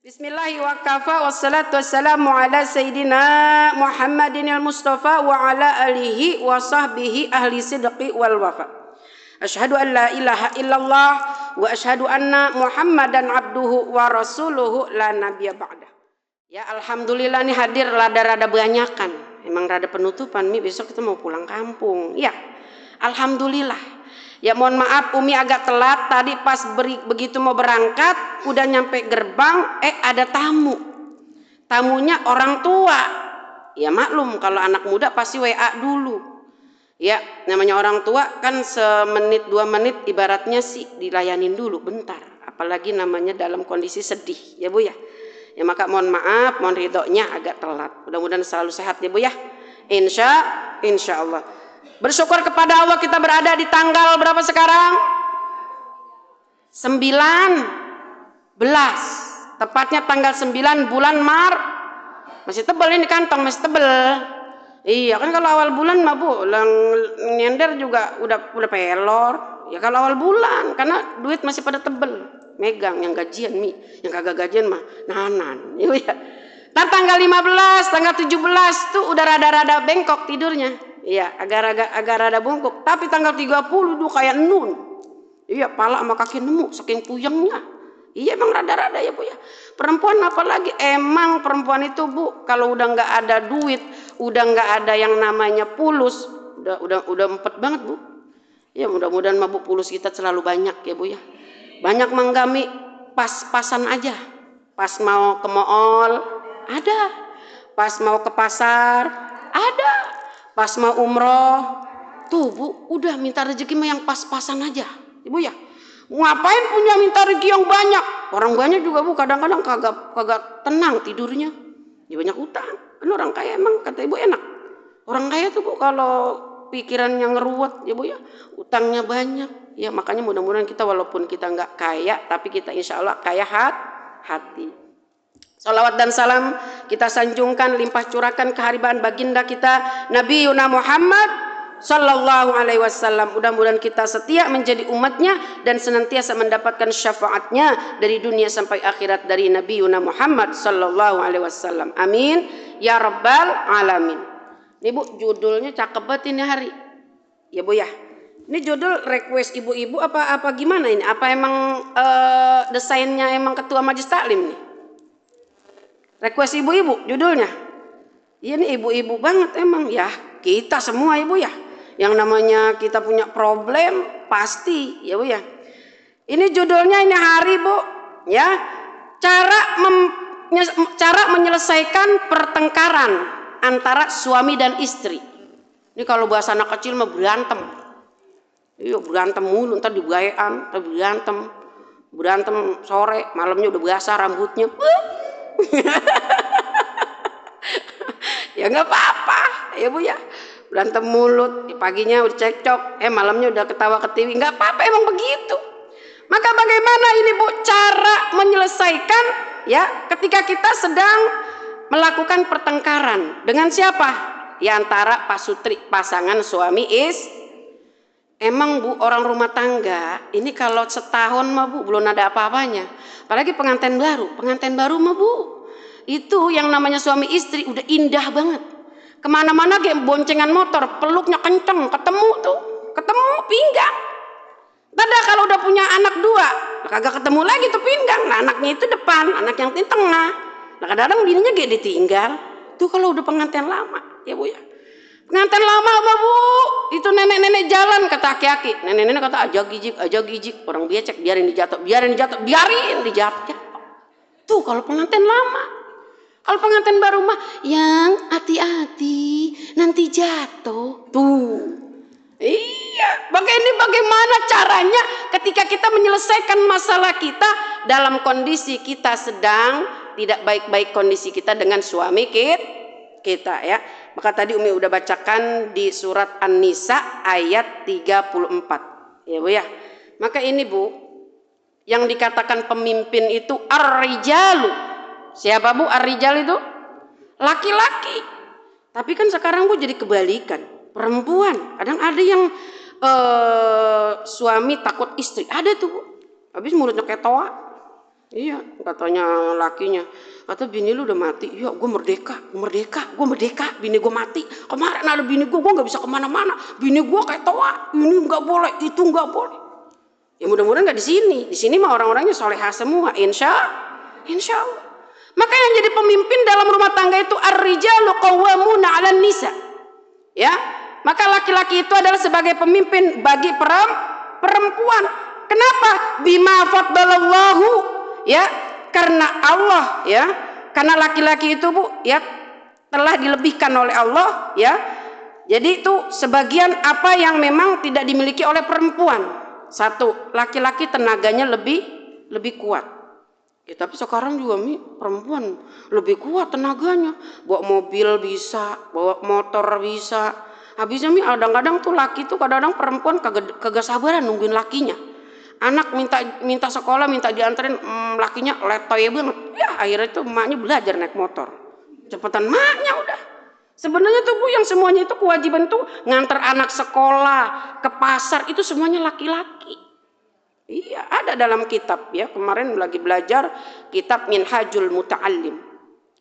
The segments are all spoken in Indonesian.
Bismillahi wa kafa wassalatu wassalamu ala sayyidina Muhammadin al-Mustafa wa ala alihi wa sahbihi ahli sidqi wal wafa. Asyhadu an la ilaha illallah wa asyhadu anna Muhammadan abduhu wa rasuluhu la nabiyya ba'da. Ya alhamdulillah nih hadir rada-rada banyakan. Emang rada penutupan nih, besok kita mau pulang kampung. Ya. Alhamdulillah. Ya mohon maaf Umi agak telat tadi pas begitu mau berangkat udah nyampe gerbang ada tamu. Tamunya orang tua. Ya maklum kalau anak muda pasti WA dulu. Ya namanya orang tua kan semenit 2 menit ibaratnya sih dilayanin dulu bentar. Apalagi namanya dalam kondisi sedih ya Bu ya. Ya maka mohon maaf, mohon ridhonya agak telat. Mudah-mudahan selalu sehat ya Bu ya. Insya Allah. Bersyukur kepada Allah kita berada di tanggal berapa sekarang? 19. Tepatnya tanggal 9 bulan Maret. Masih tebel ini kantong, masih tebel. Iya kan kalau awal bulan mah Bu, nyender juga udah pelor. Ya kalau awal bulan karena duit masih pada tebel. Megang yang gajian Mi, yang kagak gajian mah nanan. Iya. Ntar tanggal 15, tanggal 17 tuh udah rada-rada bengkok tidurnya. Iya, agak rada bungkuk. Tapi tanggal 30 tuh kayak nun. Iya, pala sama kaki nemu saking puyengnya. Iya, emang rada-rada ya Bu ya. Perempuan apalagi emang perempuan itu Bu, kalau udah nggak ada duit, udah nggak ada yang namanya pulus, udah empet banget Bu. Ya mudah-mudahan mah Bu pulus kita selalu banyak ya Bu ya. Banyak menggami pas-pasan aja. Pas mau ke mall ada. Pas mau ke pasar ada. Pas mau umroh tuh Bu udah minta rezeki mah yang pas-pasan aja Ibu ya. Ngapain punya minta rezeki yang banyak? Orang banyak juga Bu kadang-kadang kagak tenang tidurnya. Ya banyak utang. Kan orang kaya emang kata Ibu enak. Orang kaya tuh Bu kalau pikirannya ngeruwet ya Bu ya, utangnya banyak. Ya makanya mudah-mudahan kita walaupun kita nggak kaya tapi kita insya Allah kaya hati. Salawat dan salam kita sanjungkan limpah curahkan kehadiran baginda kita Nabi Yuna Muhammad sallallahu alaihi wasallam. Mudah-mudahan kita setia menjadi umatnya dan senantiasa mendapatkan syafaatnya dari dunia sampai akhirat dari Nabi Yuna Muhammad sallallahu alaihi wasallam. Amin ya rabbal alamin. Ini Bu judulnya cakep banget ini hari. Ya Bu ya. Ini judul request ibu-ibu apa gimana ini? Apa emang desainnya emang ketua majelis taklim nih? Request ibu-ibu judulnya. Iya nih ibu-ibu banget emang ya. Kita semua Ibu ya. Yang namanya kita punya problem pasti ya Bu ya. Ini judulnya ini hari Bu ya. Cara menyelesaikan pertengkaran antara suami dan istri. Ini kalau bahasa anak kecil mah berantem. Iya berantem mulu ntar dibayaan, ntar berantem sore, malamnya udah basah rambutnya. Ya nggak apa-apa ya Bu ya, berantem mulut paginya udah cekcok malamnya udah ketawa ketiwi, nggak apa-apa emang begitu. Maka bagaimana ini Bu cara menyelesaikan ya ketika kita sedang melakukan pertengkaran dengan siapa ya antara pasutri pasangan suami emang Bu orang rumah tangga ini kalau setahun mah Bu belum ada apa-apanya, apalagi pengantin baru mah Bu itu yang namanya suami istri udah indah banget. Kemana-mana kayak boncengan motor, peluknya kenceng, ketemu pinggang. Tada kalau udah punya anak 2, kagak ketemu lagi tuh pinggang. Nah anaknya itu depan, anak yang di tengah. Nah kadang-kadang bininya kayak ditinggal. Tuh kalau udah pengantin lama, ya Bu ya. Pengantin lama apa Bu? Itu nenek-nenek jalan kata aki-aki. Nenek-nenek kata aja gijik. Orang becek biarin dijatuh. Tuh kalau pengantin lama. Kalau pengantin baru mah yang hati-hati nanti jatuh. Tuh. Iya, bagaimana caranya ketika kita menyelesaikan masalah kita dalam kondisi kita sedang tidak baik-baik kondisi kita dengan suami kita ya. Maka tadi Umi udah bacakan di surat An-Nisa ayat 34. Ya Bu ya. Maka ini Bu, yang dikatakan pemimpin itu ar-rijalu. Siapa Bu ar-rijal itu? Laki-laki. Tapi kan sekarang Bu jadi kebalikan. Perempuan. Kadang ada yang suami takut istri. Ada tuh Bu. Habis mulutnya kayak toa. Iya, katanya lakinya, kata bini lu udah mati. Iya, gue merdeka, bini gue mati. Kemarin ada bini gue nggak bisa kemana-mana. Bini gue kayak toa, ini nggak boleh, itu nggak boleh. Ya mudah-mudahan nggak di sini. Di sini mah orang-orangnya solehah semua, insya Allah. Maka yang jadi pemimpin dalam rumah tangga itu ar-rijalu qawwamuna 'alan nisa. Ya, maka laki-laki itu adalah sebagai pemimpin bagi perempuan. Kenapa? Bima faddalallahu, ya, karena Allah, ya, karena laki-laki itu Bu, ya, telah dilebihkan oleh Allah, ya. Jadi itu sebagian apa yang memang tidak dimiliki oleh perempuan. Satu, laki-laki tenaganya lebih kuat. Ya, tapi sekarang juga perempuan lebih kuat tenaganya. Bawa mobil bisa, bawa motor bisa. Habisnya kadang-kadang tuh laki tuh kadang-kadang perempuan kagak sabaran nungguin lakinya. Anak minta sekolah, minta dianterin, lakinya letoy banget. Ya akhirnya tuh emaknya belajar naik motor. Cepetan emaknya udah. Sebenarnya tuh Bu, yang semuanya itu kewajiban tuh nganter anak sekolah, ke pasar, itu semuanya laki-laki. Iya, ada dalam kitab, ya. Kemarin lagi belajar kitab Minhajul Muta'allim.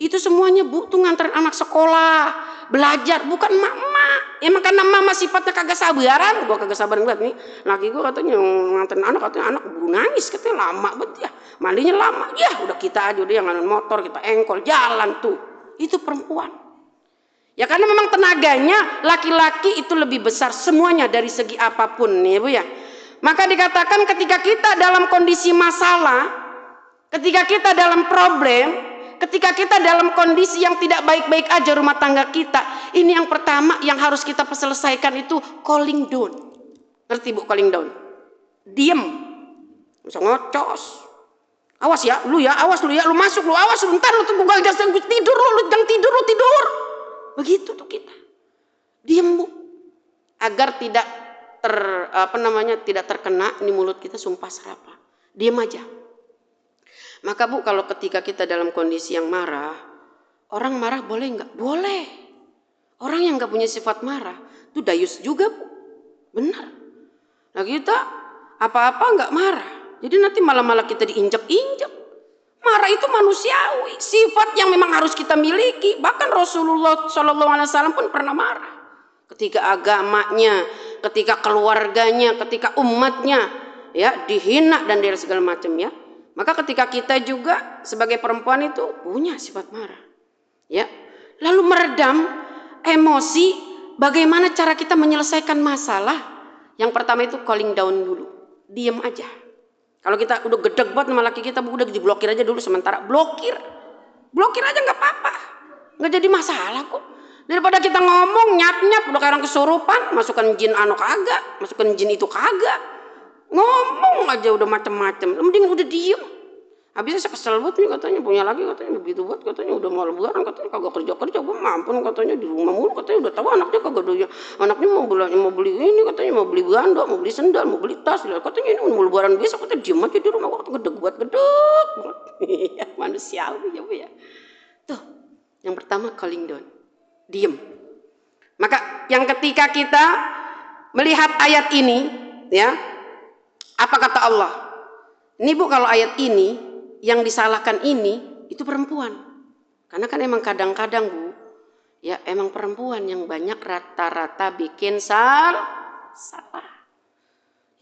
Itu semuanya Bu tuh nganterin anak sekolah, belajar, bukan emak-emak. Ya makanya mama sifatnya kagak sabaran. Gua kagak sabaran banget nih. Laki gua katanya nganterin anak, katanya anak buru nangis, katanya lama banget ya. Mandinya lama. Ya udah kita aja udah yang nganon motor, kita engkol jalan tuh. Itu perempuan. Ya karena memang tenaganya laki-laki itu lebih besar semuanya dari segi apapun, ya Bu ya. Maka dikatakan ketika kita dalam kondisi masalah, ketika kita dalam problem, ketika kita dalam kondisi yang tidak baik-baik aja rumah tangga kita, ini yang pertama yang harus kita selesaikan itu calling down. Ngerti Bu calling down? Diem. Bisa ngocos. Awas ya, lu masuk, lu awas, lu ntar lu tunggu tidur, lu jangan tidur. Begitu tuh kita. Diem Bu. Agar tidak tidak terkena ini mulut kita sumpah serapah. Diem aja. Maka Bu, kalau ketika kita dalam kondisi yang marah, orang marah boleh enggak? Boleh. Orang yang enggak punya sifat marah, itu dayus juga Bu. Benar. Nah kita apa-apa enggak marah. Jadi nanti malah kita diinjak-injak. Marah itu manusiawi, sifat yang memang harus kita miliki. Bahkan Rasulullah SAW pun pernah marah. Ketika agamanya, ketika keluarganya, ketika umatnya, ya dihina dan dari segala macam, ya. Maka ketika kita juga sebagai perempuan itu punya sifat marah, ya. Lalu meredam emosi, bagaimana cara kita menyelesaikan masalah? Yang pertama itu calling down dulu, diam aja. Kalau kita udah gedeg banget sama laki kita, udah diblokir aja dulu sementara. Blokir aja nggak apa-apa, nggak jadi masalah kok. Daripada kita ngomong nyap-nyap udah kayak orang kesurupan, masukkan jin kagak, masukkan jin itu kagak. Ngomong aja udah macem-macem, mending udah diem. Habisnya saya kesel banget nih, katanya punya lagi, katanya begitu banget, katanya udah mau lebaran, katanya kagak kerja, gue mampun, katanya di rumah mulu, katanya udah tahu anaknya kagak doyan, anaknya mau beli ini, katanya mau beli gandok, mau beli sendal, mau beli tas, katanya ini mau lebaran besok, katanya diem aja di rumah, waktu gedeg banget. Iya, manusiawi ya Bu ya. Tuh, yang pertama calling down, diem. Maka yang ketika kita melihat ayat ini, ya, apa kata Allah? Ini Bu, kalau ayat ini yang disalahkan ini itu perempuan. Karena kan emang kadang-kadang Bu, ya emang perempuan yang banyak rata-rata bikin salah.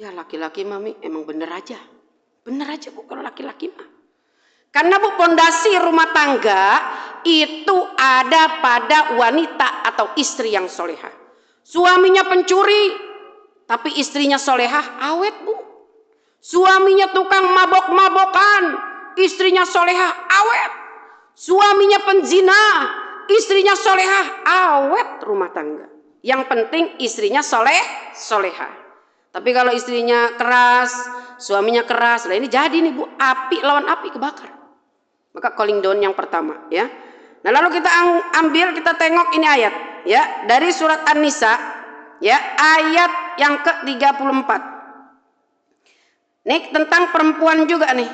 Ya laki-laki mami emang bener aja Bu kalau laki-laki mah. Karena Bu, pondasi rumah tangga itu ada pada wanita atau istri yang solehah. Suaminya pencuri, tapi istrinya solehah, awet Bu. Suaminya tukang mabok-mabokan, istrinya solehah, awet. Suaminya penzina, istrinya solehah, awet rumah tangga. Yang penting istrinya solehah. Tapi kalau istrinya keras, suaminya keras, nah ini jadi nih Bu, api lawan api kebakar. Maka calling down yang pertama, ya. Nah lalu kita kita tengok ini ayat, ya, dari surat An-Nisa, ya, ayat yang ke-34. Nih tentang perempuan juga nih,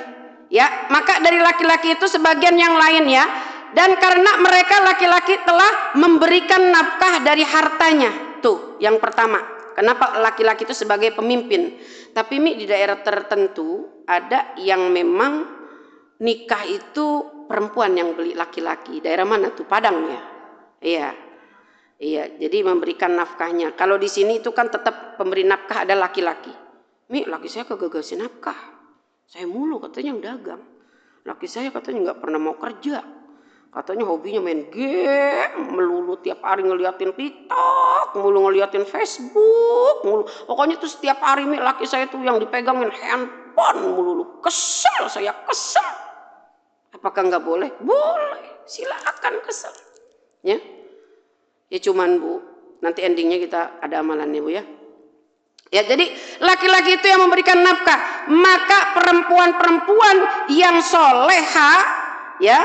ya. Maka dari laki-laki itu sebagian yang lain, ya, dan karena mereka laki-laki telah memberikan nafkah dari hartanya. Tuh yang pertama, kenapa laki-laki itu sebagai pemimpin. Tapi di daerah tertentu ada yang memang nikah itu perempuan yang beli laki-laki. Daerah mana tuh? Padang ya? Iya. Iya, jadi memberikan nafkahnya. Kalau di sini itu kan tetap pemberi nafkah ada laki-laki. Mi, laki saya kagak ngasih nafkah. Saya mulu katanya yang dagang. Laki saya katanya nggak pernah mau kerja. Katanya hobinya main game, melulu tiap hari ngeliatin TikTok, mulu ngeliatin Facebook, mulu. Pokoknya tuh setiap hari mi laki saya tuh yang dipegangin handphone melulu. Kesel, saya kesel. Apakah nggak boleh? Boleh, silakan kesel. Ya. Ya cuman Bu, nanti endingnya kita ada amalannya Bu ya. Ya jadi laki-laki itu yang memberikan nafkah, maka perempuan-perempuan yang soleha ya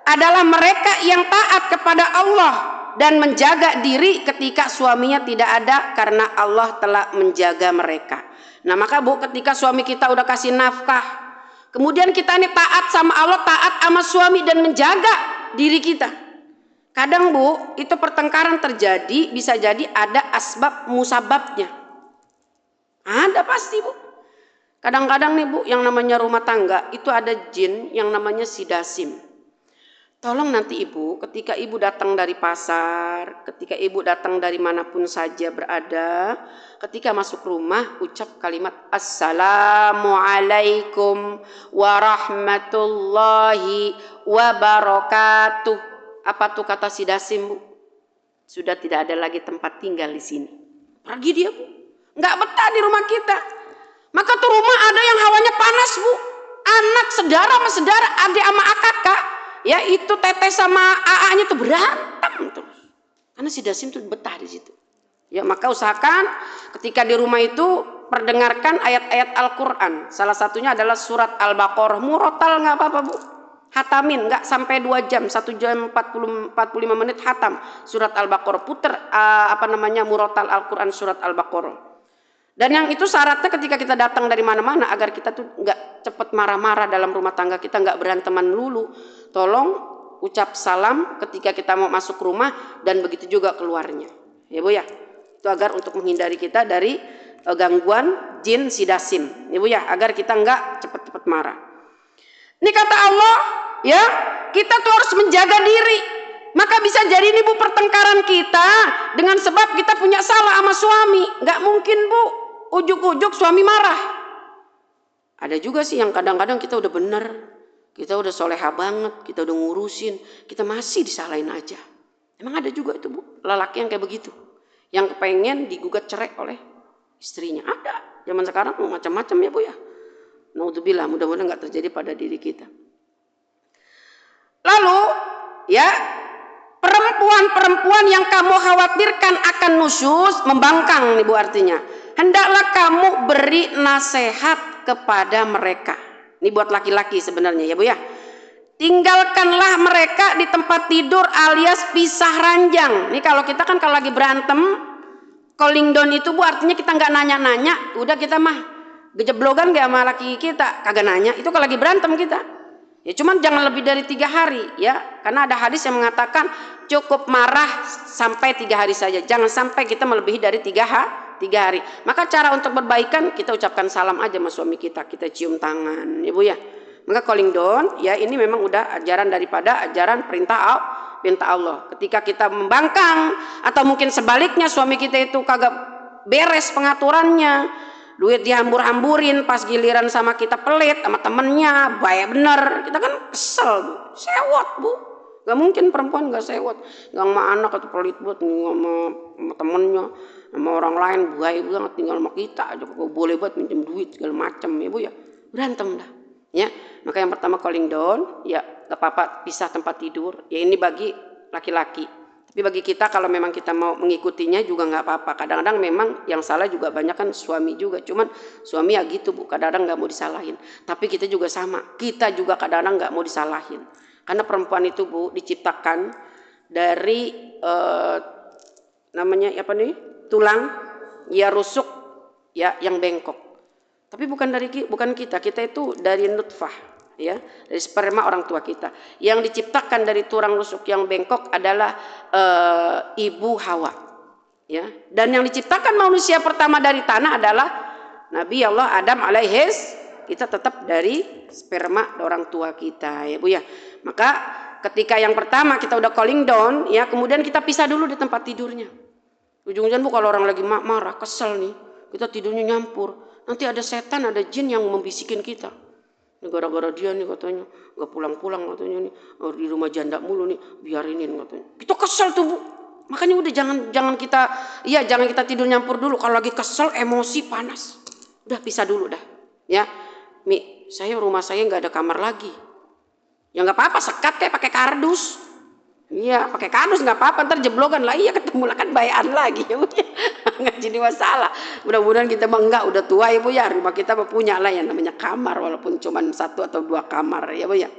adalah mereka yang taat kepada Allah dan menjaga diri ketika suaminya tidak ada karena Allah telah menjaga mereka. Nah maka Bu, ketika suami kita udah kasih nafkah, kemudian kita ini taat sama Allah, taat sama suami dan menjaga diri kita. Kadang Bu, itu pertengkaran terjadi, bisa jadi ada asbab musababnya. Ada pasti Bu. Kadang-kadang nih Bu, yang namanya rumah tangga, itu ada jin yang namanya sidasim. Tolong nanti Ibu, ketika Ibu datang dari pasar, ketika Ibu datang dari manapun saja berada, ketika masuk rumah, ucap kalimat Assalamualaikum warahmatullahi wabarakatuh. Apa tuh kata sidasim Bu? Sudah tidak ada lagi tempat tinggal di sini. Pergi dia Bu. Nggak betah di rumah kita. Maka tuh rumah ada yang hawanya panas Bu. Anak sedara sama sedara, adik sama kakak, ya itu teteh sama AA-nya tuh berantem terus. Karena sidasim tuh betah di situ. Ya maka usahakan ketika di rumah itu perdengarkan ayat-ayat Al-Quran. Salah satunya adalah surat Al-Baqarah. Murotal nggak apa-apa Bu. Hatamin, nggak sampai 2 jam, 1 jam 45 menit hatam surat Al-Baqarah, puter murotal Al-Quran surat Al-Baqarah. Dan yang itu syaratnya ketika kita datang dari mana-mana agar kita tuh nggak cepet marah-marah dalam rumah tangga kita, nggak beranteman dulu. Tolong ucap salam ketika kita mau masuk rumah dan begitu juga keluarnya, ya Bu ya. Itu agar untuk menghindari kita dari gangguan jin sidasim, ya Bu ya, agar kita nggak cepet-cepet marah. Ini kata Allah, ya, kita tuh harus menjaga diri. Maka bisa jadi ini Bu pertengkaran kita dengan sebab kita punya salah sama suami. Nggak mungkin Bu, ujuk-ujuk suami marah. Ada juga sih yang kadang-kadang kita udah bener, kita udah soleha banget, kita udah ngurusin, kita masih disalahin aja. Emang ada juga itu Bu, lelaki yang kayak begitu, yang kepengen digugat cerai oleh istrinya. Ada, zaman sekarang macam-macam ya Bu ya. Naudzubillah, mudah-mudahan nggak terjadi pada diri kita. Lalu, ya, perempuan-perempuan yang kamu khawatirkan akan nusyuz, membangkang nih Bu artinya. Hendaklah kamu beri nasihat kepada mereka. Ini buat laki-laki sebenarnya ya Bu ya. Tinggalkanlah mereka di tempat tidur alias pisah ranjang. Nih kalau kita kan kalau lagi berantem, calling down itu Bu artinya kita nggak nanya-nanya, udah kita mah gejeblogan gak sama laki kita, kagak nanya, itu kalau lagi berantem kita. Ya cuman jangan lebih dari 3 hari ya, karena ada hadis yang mengatakan cukup marah sampai 3 hari saja, jangan sampai kita melebihi dari 3 hari. Maka cara untuk berbaikan kita ucapkan salam aja sama suami kita cium tangan, ya Bu ya. Maka calling down ya ini memang udah ajaran daripada ajaran perintah Allah. Ketika kita membangkang atau mungkin sebaliknya suami kita itu kagak beres pengaturannya, duit dihambur-hamburin, pas giliran sama kita pelit sama temennya, baik bener, kita kan kesel Bu, sewot Bu. Gak mungkin perempuan gak sewot, gak sama anak atau pelit buat sama temennya, sama orang lain baik banget, tinggal sama kita aja kok boleh buat minjem duit segala macam ya Bu ya, berantem dah. Ya, maka yang pertama calling down, ya gak apa-apa pisah tempat tidur, ya ini bagi laki-laki. Tapi bagi kita kalau memang kita mau mengikutinya juga nggak apa-apa. Kadang-kadang memang yang salah juga banyak kan suami juga. Cuman suami ya gitu Bu, kadang-kadang nggak mau disalahin. Tapi kita juga sama, kita juga kadang-kadang nggak mau disalahin. Karena perempuan itu Bu diciptakan dari tulang ya rusuk ya yang bengkok. Tapi bukan kita itu dari nutfah. Ya, dari sperma orang tua kita. Yang diciptakan dari tulang rusuk yang bengkok adalah ibu Hawa. Ya, dan yang diciptakan manusia pertama dari tanah adalah Nabi Allah Adam kita tetap dari sperma orang tua kita ya Bu ya. Maka ketika yang pertama kita udah calling down ya, kemudian kita pisah dulu di tempat tidurnya. Ujung-ujungnya Bu kalau orang lagi marah, kesel nih, kita tidurnya nyampur. Nanti ada setan, ada jin yang membisikin kita. Ini gara-gara dia nih katanya, gak pulang-pulang katanya nih, di rumah janda mulu nih, biarinin katanya. Kita kesel tuh Bu. Makanya udah jangan kita tidur nyampur dulu. Kalau lagi kesel, emosi, panas, udah pisah dulu dah. Ya, Mi, rumah saya nggak ada kamar lagi. Ya nggak apa-apa, sekat kayak pakai kardus. Iya, pakai kardus nggak apa-apa, ntar jeblogan lah, iya ketemu lah kan bayan lagi ya Bu ya. Nggak jadi masalah. Mudah-mudahan kita mah enggak, udah tua ya Bu ya, rumah kita punya lah yang namanya kamar walaupun cuma 1 atau 2 kamar ya Bu ya.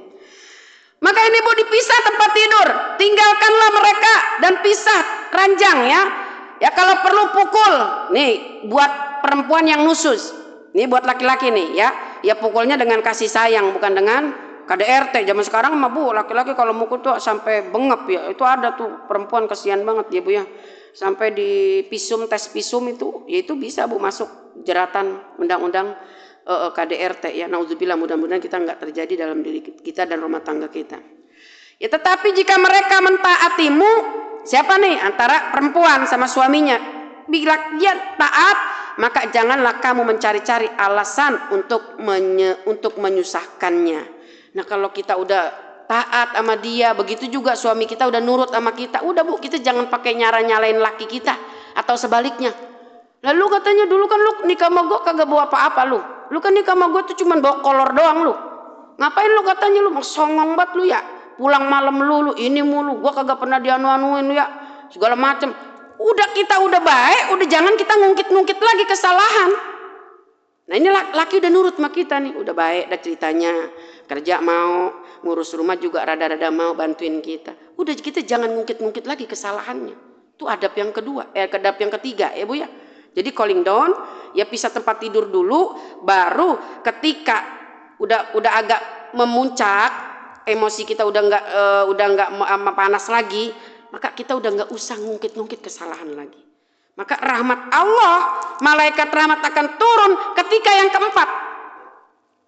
Maka ini Bu dipisah tempat tidur, tinggalkanlah mereka dan pisah ranjang ya. Ya kalau perlu pukul, nih buat perempuan yang nusus, nih buat laki-laki nih ya, ya pukulnya dengan kasih sayang bukan dengan KDRT. Zaman sekarang mah Bu, laki-laki kalau mukul tuh sampai bengep ya. Itu ada tuh perempuan kasihan banget ya Bu ya. Sampai di tes visum itu, ya itu bisa Bu masuk jeratan undang-undang KDRT ya. Nauzubillah, mudah-mudahan kita nggak terjadi dalam diri kita dan rumah tangga kita. Ya tetapi jika mereka mentaatimu, siapa nih antara perempuan sama suaminya? Bila dia taat, maka janganlah kamu mencari-cari alasan untuk menyusahkannya. Nah kalau kita udah taat sama dia, begitu juga suami kita udah nurut sama kita, udah Bu, kita jangan pakai nyalain laki kita atau sebaliknya. Lalu katanya dulu kan lu nikah sama gue kagak bawa apa-apa lu kan nikah sama gue tuh cuman bawa kolor doang lu. Ngapain lu katanya lu songong banget lu ya, pulang malam lu ini mulu, gue kagak pernah dianu-anuin lu ya, segala macem. Udah kita udah baik, udah jangan kita ngungkit-ngungkit lagi kesalahan. Nah ini laki udah nurut sama kita nih, udah baik dah ceritanya, kerja mau, ngurus rumah juga rada-rada mau bantuin kita. Udah kita jangan ngungkit-ngungkit lagi kesalahannya. Itu adab yang kedua, adab yang ketiga ya Bu ya. Jadi calling down, ya pisah tempat tidur dulu, baru ketika udah agak memuncak, emosi kita udah nggak panas lagi, maka kita udah nggak usah ngungkit-ngungkit kesalahan lagi. Maka rahmat Allah, malaikat rahmat akan turun ketika yang keempat.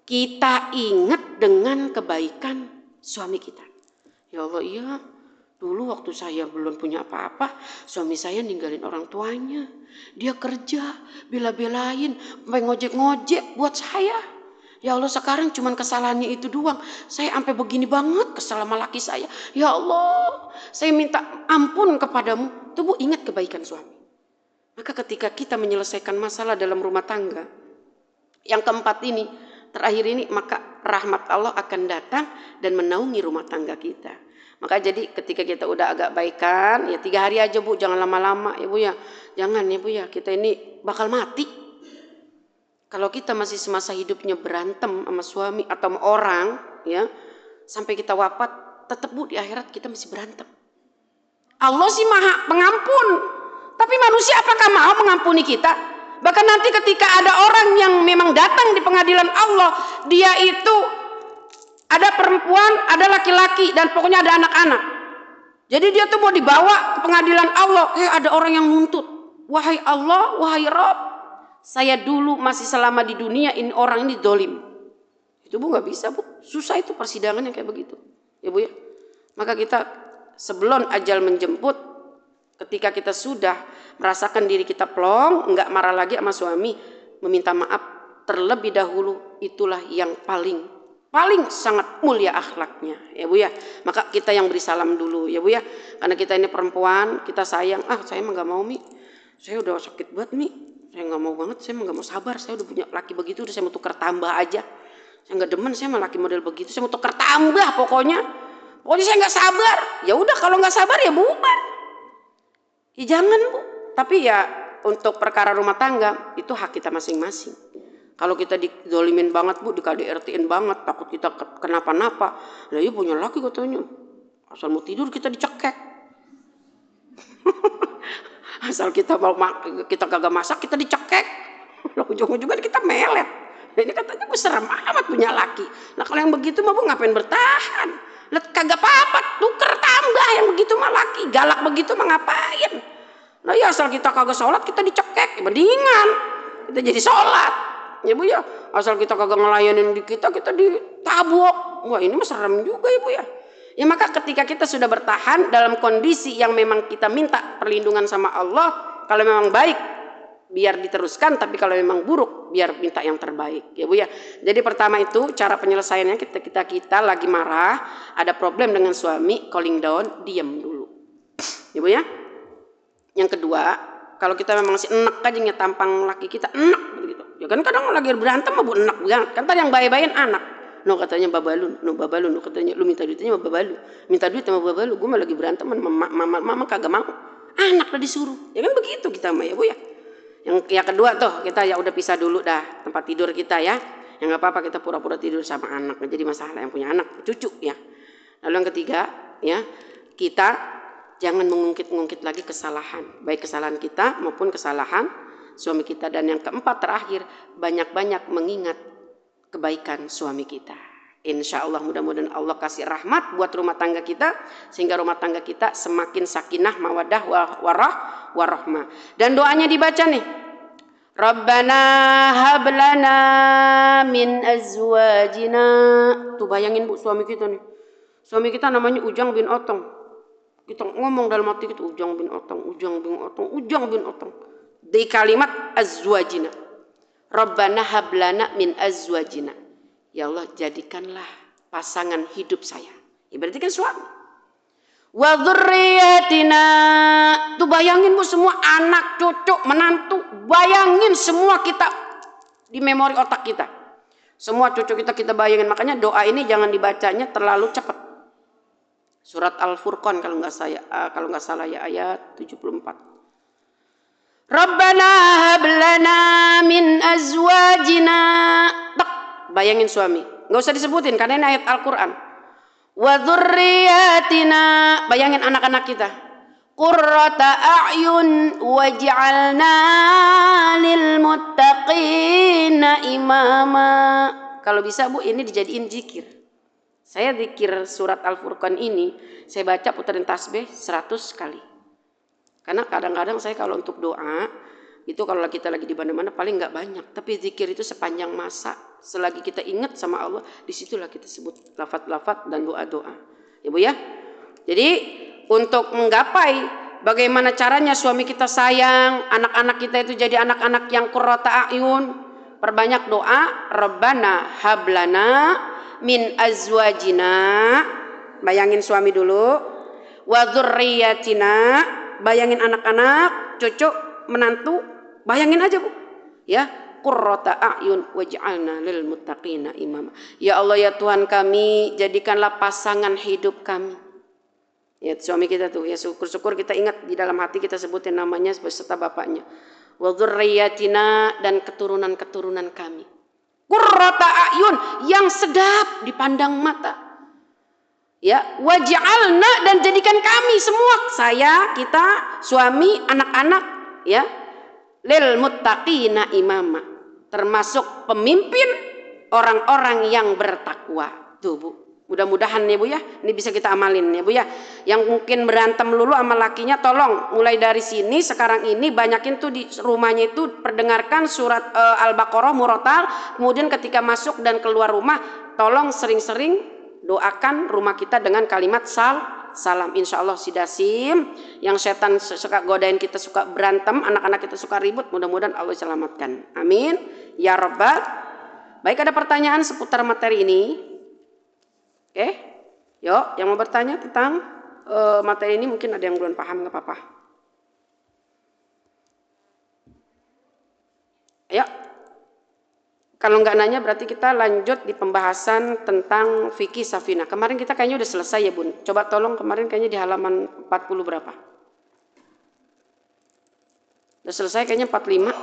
Kita ingat dengan kebaikan suami kita. Ya Allah, iya, dulu waktu saya belum punya apa-apa, suami saya ninggalin orang tuanya. Dia kerja, bela-belain, sampai ngojek-ngojek buat saya. Ya Allah, sekarang cuman kesalahannya itu doang. Saya sampai begini banget kesal sama laki saya. Ya Allah, saya minta ampun kepadamu. Tuh Bu, ingat kebaikan suami. Maka ketika kita menyelesaikan masalah dalam rumah tangga, yang keempat ini, terakhir ini, maka rahmat Allah akan datang dan menaungi rumah tangga kita. Maka jadi ketika kita udah agak baikan, ya 3 hari aja Bu, jangan lama-lama ya Bu ya. Jangan ya Bu ya, kita ini bakal mati. Kalau kita masih semasa hidupnya berantem sama suami atau sama orang, ya sampai kita wafat, tetap Bu di akhirat kita masih berantem. Allah sih maha pengampun, tapi manusia apakah mau mengampuni kita? Bahkan nanti ketika ada orang yang memang datang di pengadilan Allah, dia itu ada perempuan, ada laki-laki, dan pokoknya ada anak-anak. Jadi dia tuh mau dibawa ke pengadilan Allah. Ada orang yang nuntut, wahai Allah, wahai Rabb, saya dulu masih selama di dunia ini orang ini dolim. Itu Bu nggak bisa Bu, susah itu persidangan yang kayak begitu. Ya Bu ya. Maka kita sebelum ajal menjemput, ketika kita sudah merasakan diri kita plong, nggak marah lagi sama suami, meminta maaf terlebih dahulu, itulah yang paling sangat mulia akhlaknya ya Bu ya. Maka kita yang beri salam dulu ya Bu ya, karena kita ini perempuan, kita sayang. Saya mah nggak mau Mi, saya udah sakit banget Mi, saya nggak mau banget, saya mah nggak mau sabar, saya udah punya laki begitu, udah saya mau tukar tambah aja, saya nggak demen, saya mah laki model begitu, saya mau tukar tambah pokoknya saya nggak sabar. Ya udah kalau nggak sabar ya bubar, ya jangan Bu. Tapi ya untuk perkara rumah tangga itu hak kita masing-masing. Kalau kita dizolimin banget Bu, di KDRT-in banget, takut kita kenapa-napa, lah ya punya laki katanya, asal mau tidur kita dicekek. Asal kita kagak masak kita dicekek. Lah ujung-ujungnya kita melet. Nah, ini katanya gue serem amat punya laki. Nah kalau yang begitu mah Bu ngapain bertahan? Lah kagak apa-apa, tuker tambah yang begitu mah laki, galak begitu mah ngapain? Nah ya asal kita kagak sholat kita dicekek, mendingan kita jadi sholat. ya Bu ya. Asal kita kagak ngelayanin di kita ditabok. Wah ini mah serem juga ya Bu ya. Ya maka ketika kita sudah bertahan dalam kondisi yang memang kita minta perlindungan sama Allah, kalau memang baik biar diteruskan, tapi kalau memang buruk biar minta yang terbaik ya Bu ya. Jadi pertama itu cara penyelesaiannya, kita lagi marah, ada problem dengan suami, calling down, diam dulu ya Bu ya. Yang kedua, kalau kita memang masih enak aja ngetampang laki kita, enak begitu ya kan, kadang lagi berantem mah Bu enak banget kan, tadi yang bayi-bayin anak no katanya babalu no katanya lu minta duitnya sama babalu, minta duit sama babalu, gue mah lagi berantem mama kagak mau, anak lah disuruh ya kan, begitu kita mah ya Bu ya. Yang kedua tuh kita ya udah pisah dulu dah tempat tidur kita ya. Yang nggak apa-apa kita pura-pura tidur sama anak, nggak jadi masalah yang punya anak, cucu ya. Lalu yang ketiga ya, kita jangan mengungkit-ungkit lagi kesalahan, baik kesalahan kita maupun kesalahan suami kita. Dan yang keempat terakhir, banyak-banyak mengingat kebaikan suami kita. Insya Allah mudah-mudahan Allah kasih rahmat buat rumah tangga kita, sehingga rumah tangga kita semakin sakinah, mawadah, warahmah. Dan doanya dibaca nih, Rabbana hablana min azwajina. Tuh bayangin Bu, suami kita nih, suami kita namanya Ujang bin Otong. Kita ngomong dalam hati kita, Ujang bin Otong. Di kalimat azwajina, Rabbana hablana min azwajina, ya Allah jadikanlah pasangan hidup saya, ya berarti kan suami. Wa dzurriyyatina, tuh bayangin Bu, semua anak, cucu, menantu, bayangin semua kita di memori otak kita, semua cucu kita bayangin. Makanya doa ini jangan dibacanya terlalu cepat. Surat Al-Furqan kalau nggak salah ya, ayat 74. Rabbana hablana min azwajina. Tak, bayangin suami, nggak usah disebutin karena ini ayat Al-Quran. Wa dzurriyyatina, bayangin anak-anak kita. Qurrata a'yun waj'alna lil muttaqina imama. Kalau bisa Bu, ini dijadiin zikir. Saya zikir surat Al-Furqan ini, saya baca puterin tasbih 100 kali. Karena kadang-kadang saya kalau untuk doa itu kalau kita lagi di mana-mana paling nggak banyak, tapi zikir itu sepanjang masa. Selagi kita ingat sama Allah, disitulah kita sebut lafaz-lafaz dan doa-doa. Ya Bu ya. Jadi untuk menggapai bagaimana caranya suami kita sayang, anak-anak kita itu jadi anak-anak yang qurrata a'yun, perbanyak doa. Rabbana hablana min azwajina, bayangin suami dulu. Wa dzurriyyatina, bayangin anak-anak, cucu, menantu, bayangin aja Bu. Ya, qurrata a'yun waj'alna lil muttaqina imama. Ya Allah ya Tuhan kami, jadikanlah pasangan hidup kami. Ya suami kita tuh, ya syukur-syukur kita ingat di dalam hati kita sebutin namanya beserta bapaknya. Wa dzurriyyatina, dan keturunan-keturunan kami. Qurrata a'yun, yang sedap dipandang mata. Ya, waj'alna, dan jadikan kami semua, saya, kita, suami, anak-anak, ya, lil muttaqina imama, termasuk pemimpin orang-orang yang bertakwa. Tuh Bu, mudah-mudahan ya Bu ya, ini bisa kita amalin ya Bu ya. Yang mungkin berantem lulu sama lakinya, tolong mulai dari sini sekarang ini banyakin tuh di rumahnya itu perdengarkan surat Al-Baqarah murotal. Kemudian ketika masuk dan keluar rumah, tolong sering-sering doakan rumah kita dengan kalimat salam. Insya Allah si Dasim yang setan suka godain kita, suka berantem, anak-anak kita suka ribut, mudah-mudahan Allah selamatkan. Amin ya Rabbal. Baik, ada pertanyaan seputar materi ini? Oke, yuk yang mau bertanya tentang materi ini, mungkin ada yang belum paham, nggak apa-apa. Ayo. Kalau nggak nanya berarti kita lanjut di pembahasan tentang fikih Safinah. Kemarin kita kayaknya udah selesai ya Bun. Coba tolong, kemarin kayaknya di halaman 40 berapa? Udah selesai kayaknya 45.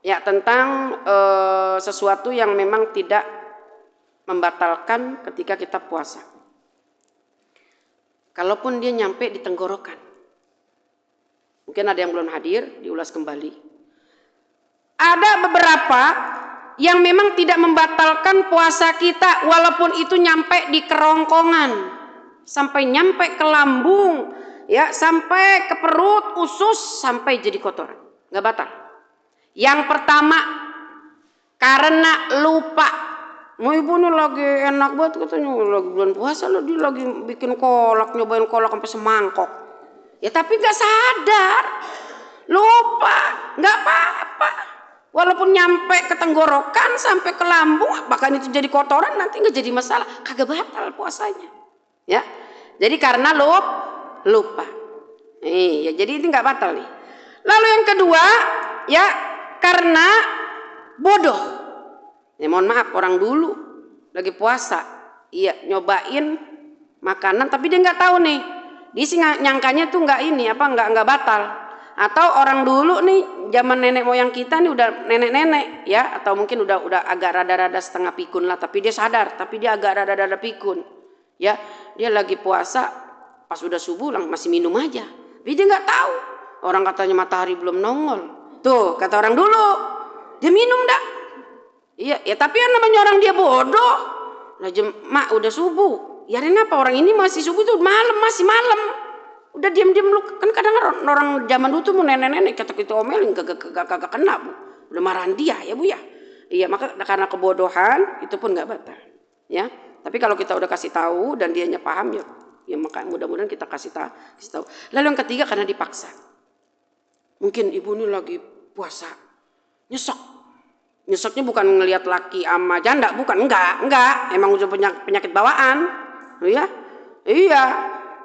Ya, tentang sesuatu yang memang tidak membatalkan ketika kita puasa. Kalaupun dia nyampe di tenggorokan. Mungkin ada yang belum hadir, diulas kembali. Ada beberapa yang memang tidak membatalkan puasa kita, walaupun itu nyampe di kerongkongan, sampai nyampe ke lambung, ya, sampai ke perut, usus, sampai jadi kotoran, nggak batal. Yang pertama, Karena lupa. Mau ibu nih lagi enak banget katanya, lagi bulan puasa loh, dia lagi bikin kolak, nyobain kolak sampai semangkok. Ya tapi nggak sadar, lupa, nggak apa-apa. Walaupun nyampe ke tenggorokan sampai ke lambung, bahkan itu jadi kotoran nanti nggak jadi masalah, kagak batal puasanya. Ya, jadi karena lupa. Iya, jadi itu nggak batal nih. Lalu yang kedua, ya karena bodoh. Ya mohon maaf, orang dulu lagi puasa, iya nyobain makanan tapi dia nggak tahu nih, dia sih nyangkanya tuh nggak batal. Atau orang dulu nih zaman nenek moyang kita nih udah nenek-nenek ya, atau mungkin udah agak rada-rada setengah pikun lah, tapi dia sadar, tapi dia agak rada-rada pikun ya, dia lagi puasa pas udah subuh masih minum aja, tapi dia nggak tahu orang katanya matahari belum nongol tuh, kata orang dulu dia minum dah. Iya, ya tapi yang namanya orang dia bodoh. Nah, mak udah subuh. Ya kenapa orang ini masih subuh tuh masih malam. Udah diam-diam lu, kan kadang orang zaman dulu tuh mau nenek-nenek kata kita omelin kagak kena, Bu. Udah marahan dia ya, Bu ya. Iya, maka karena kebodohan itu pun nggak batal. Ya. Tapi kalau kita udah kasih tahu dan dianya paham ya maka mudah-mudahan kita kasih tahu. Lalu yang ketiga karena dipaksa. Mungkin ibu ini lagi puasa. Nyesoknya bukan ngelihat laki ama janda, bukan, enggak, emang udah punya penyakit bawaan, iya,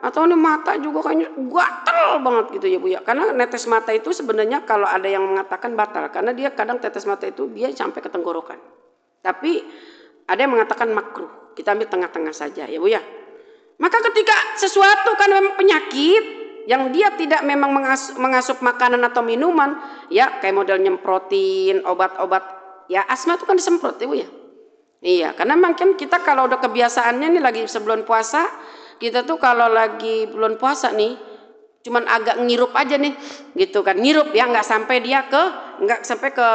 atau ini mata juga kayaknya gatel banget gitu ya Bu ya, karena netes mata itu sebenarnya kalau ada yang mengatakan batal, karena dia kadang tetes mata itu dia sampai ke tenggorokan, tapi ada yang mengatakan makruh, kita ambil tengah-tengah saja ya Bu ya. Maka ketika sesuatu kan memang penyakit yang dia tidak memang mengasup makanan atau minuman, ya kayak model nyemprotin obat-obat. Ya asma itu kan disemprot ya Bu ya. Iya, karena makin kita kalau udah kebiasaannya nih lagi sebelum puasa, kita tuh kalau lagi bulan puasa nih, cuman agak ngirup aja nih, gitu kan, ngirup ya, nggak sampai ke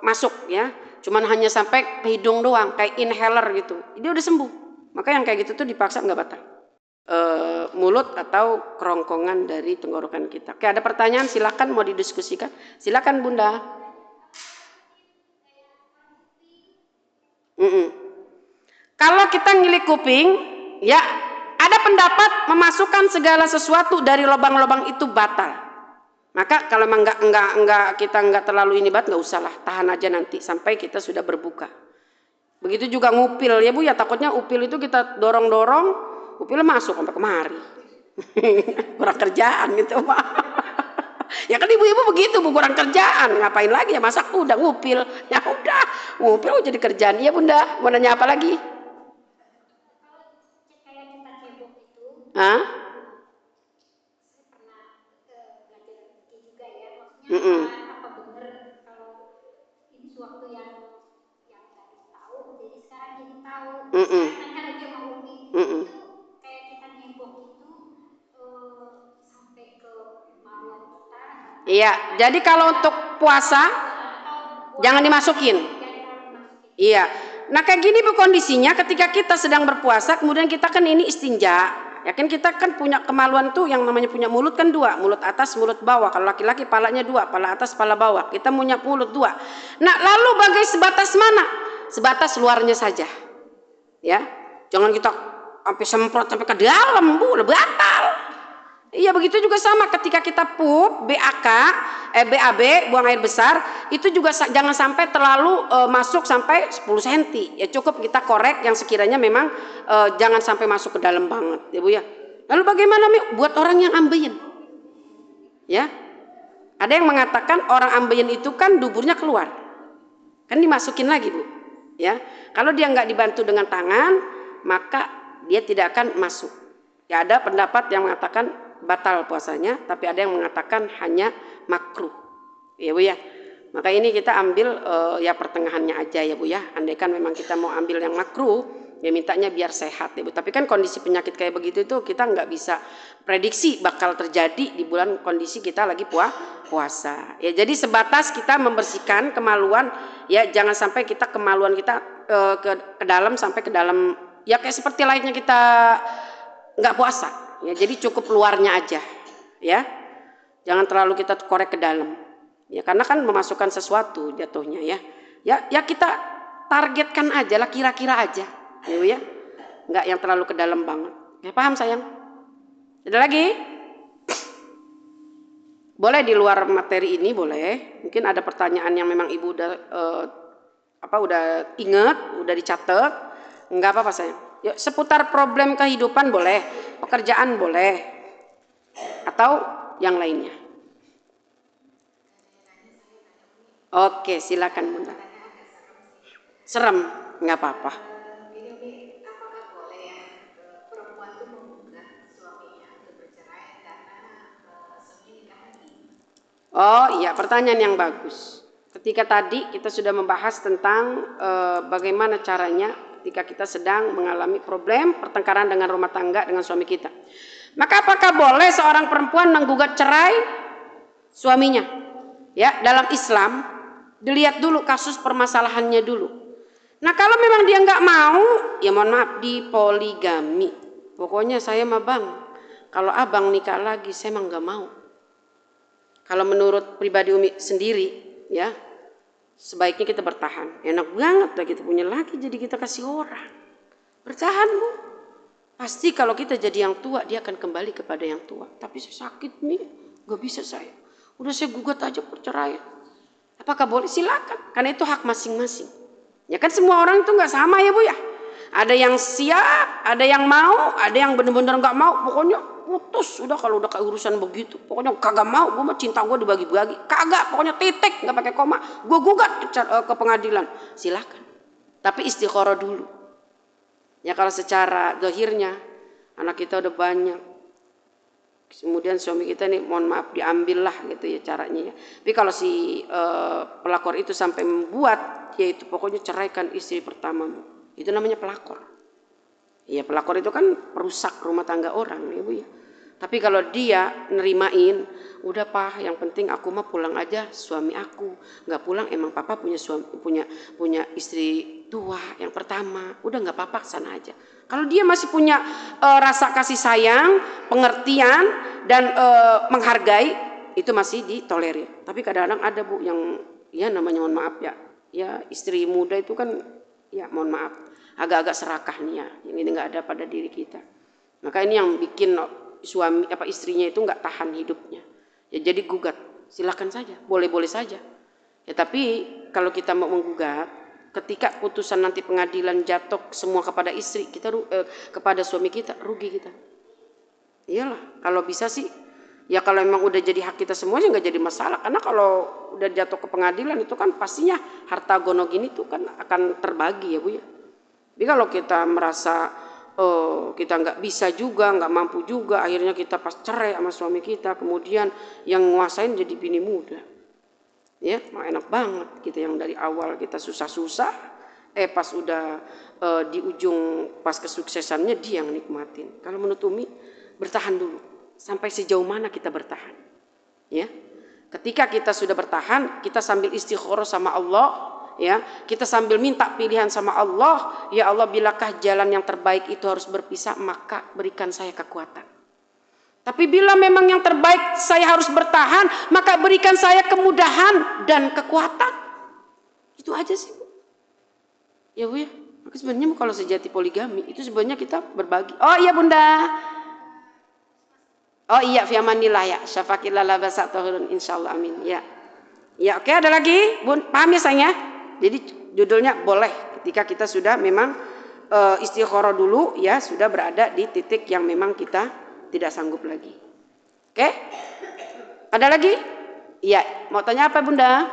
masuk ya, cuman hanya sampai ke hidung doang, kayak inhaler gitu, dia udah sembuh. Maka yang kayak gitu tuh dipaksa nggak batal. Mulut atau kerongkongan dari tenggorokan kita. Oke, ada pertanyaan silakan mau didiskusikan, silakan Bunda. Kalau kita ngilik kuping, ya ada pendapat memasukkan segala sesuatu dari lubang-lubang itu batal. Maka kalau memang kita nggak terlalu ini nggak usah lah, tahan aja nanti sampai kita sudah berbuka. Begitu juga ngupil ya Bu ya, takutnya upil itu kita dorong-dorong, upilnya masuk sampai kemari. Kurang kerjaan gitu Pak. Ya kan ibu-ibu begitu Bu, kurang kerjaan, ngapain lagi ya, masak udah ngupil, ya udah ngupil jadi kerjaan. Iya Bunda, mau nanya apa lagi? Hah? Apa benar kalau ini suatu yang tadi tahu, jadi sekarang jadi tahu. Kan dia mau itu kayak kita nyebok itu sampai ke maluan kita. Iya, jadi kalau untuk puasa jangan dimasukin. Iya. Nah kayak gini Bu kondisinya ketika kita sedang berpuasa, kemudian kita kan ini istinja. Ya kan kita kan punya kemaluan tuh yang namanya punya mulut kan dua, mulut atas, mulut bawah. Kalau laki-laki palanya dua, pala atas, pala bawah. Kita punya mulut dua. Nah lalu sebatas mana? Sebatas luarnya saja. Ya, jangan kita sampai semprot sampai ke dalam Bu, udah batal. Iya begitu juga sama ketika kita pup, BAB, buang air besar, itu juga jangan sampai terlalu masuk sampai 10 cm. Ya cukup kita korek yang sekiranya memang jangan sampai masuk ke dalam banget, ya Bu ya. Lalu bagaimana buat orang yang ambeien? Ya, ada yang mengatakan orang ambeien itu kan duburnya keluar, kan dimasukin lagi Bu. Ya, kalau dia nggak dibantu dengan tangan, maka dia tidak akan masuk. Ya ada pendapat yang mengatakan batal puasanya, tapi ada yang mengatakan hanya makruh, ya Bu ya. Maka ini kita ambil ya pertengahannya aja ya Bu ya. Andaikan memang kita mau ambil yang makruh, ya mintanya biar sehat ya Bu. Tapi kan kondisi penyakit kayak begitu itu kita nggak bisa prediksi bakal terjadi di bulan kondisi kita lagi puasa. Ya jadi sebatas kita membersihkan kemaluan, ya jangan sampai kita kemaluan kita ke dalam sampai ke dalam, ya kayak seperti layaknya kita nggak puasa. Ya, jadi cukup luarnya aja, ya. Jangan terlalu kita korek ke dalam. Ya, karena kan memasukkan sesuatu jatuhnya ya. Ya kita targetkan aja lah, kira-kira aja. Ya. Enggak yang terlalu ke dalam banget. Ya, paham sayang? Ada lagi? Boleh di luar materi ini boleh. Mungkin ada pertanyaan yang memang ibu udah udah inget, udah dicatat. Enggak apa-apa sayang. Ya, seputar problem kehidupan boleh, pekerjaan boleh, atau yang lainnya. Oke, silakan Bunda. Serem, nggak apa-apa. Ini apakah boleh ya perempuan itu menggugat suaminya untuk bercerai karena suaminya nikah lagi? Oh iya, pertanyaan yang bagus. Ketika tadi kita sudah membahas tentang bagaimana caranya ketika kita sedang mengalami problem pertengkaran dengan rumah tangga dengan suami kita. Maka apakah boleh seorang perempuan menggugat cerai suaminya? Ya, dalam Islam dilihat dulu kasus permasalahannya dulu. Nah kalau memang dia nggak mau, ya mohon maaf, dipoligami. Pokoknya saya mah bang, kalau abang nikah lagi saya mah nggak mau. Kalau menurut pribadi Umi sendiri, ya sebaiknya kita bertahan. Enak banget lah kita punya laki, jadi kita kasih orang. Bertahan Bu. Pasti kalau kita jadi yang tua, dia akan kembali kepada yang tua. Tapi saya sakit nih, nggak bisa saya. Udah saya gugat aja perceraian. Apakah boleh? Silakan, karena itu hak masing-masing. Ya kan semua orang itu nggak sama ya Bu ya. Ada yang siap, ada yang mau, ada yang benar-benar nggak mau. Pokoknya putus udah kalau udah kayak urusan begitu. Pokoknya kagak mau, gue mah cinta gue dibagi-bagi. Kagak, pokoknya titik, nggak pakai koma. Gue gugat ke pengadilan. Silakan. Tapi istikharah dulu. Ya kalau secara zahirnya anak kita udah banyak. Kemudian suami kita nih mohon maaf diambil lah gitu ya caranya ya. Tapi kalau si pelakor itu sampai membuat yaitu pokoknya ceraikan istri pertamamu. Itu namanya pelakor. Ya pelakor itu kan perusak rumah tangga orang ya Bu ya. Tapi kalau dia nerimain, udah Pak, yang penting aku mah pulang aja suami aku. Nggak pulang emang Papa punya suami punya istri tua yang pertama. Udah nggak apa-apa sana aja. Kalau dia masih punya rasa kasih sayang, pengertian dan menghargai, itu masih ditolerir. Tapi kadang-kadang ada Bu yang ya namanya mohon maaf ya. Ya istri muda itu kan ya mohon maaf agak-agak serakah nih ya. Yang ini nggak ada pada diri kita. Maka ini yang bikin suami istrinya itu nggak tahan hidupnya. Ya jadi gugat, silakan saja, boleh-boleh saja. Ya tapi kalau kita mau menggugat, ketika putusan nanti pengadilan jatuh semua kepada istri kita, kepada suami kita, rugi kita. Iyalah, kalau bisa sih, ya kalau memang udah jadi hak kita semuanya nggak jadi masalah. Karena kalau udah jatuh ke pengadilan itu kan pastinya harta gono gini tuh kan akan terbagi ya Bu ya. Jadi kalau kita merasa kita nggak bisa juga, nggak mampu juga, akhirnya kita pas cerai sama suami kita, kemudian yang nguasain jadi bini muda. Ya, enak banget kita yang dari awal kita susah-susah, pas udah di ujung pas kesuksesannya dia yang nikmatin. Kalau menurut Umi bertahan dulu, sampai sejauh mana kita bertahan. Ya, ketika kita sudah bertahan, kita sambil istikharah sama Allah. Ya, kita sambil minta pilihan sama Allah, ya Allah bilakah jalan yang terbaik itu harus berpisah, maka berikan saya kekuatan. Tapi bila memang yang terbaik saya harus bertahan, maka berikan saya kemudahan dan kekuatan. Itu aja sih Bu. Ya Bu ya, maka sebenarnya kalau sejati poligami itu sebenarnya kita berbagi. Oh iya Bunda. Oh iya fiamanillah ya, syafaqillah la basa tahurun insyaallah amin. Ya. Ya oke, ada lagi? Bun, paham ya sayangnya? Jadi judulnya boleh ketika kita sudah memang istikharah dulu ya, sudah berada di titik yang memang kita tidak sanggup lagi. Oke? Ada lagi? Iya, mau tanya apa Bunda?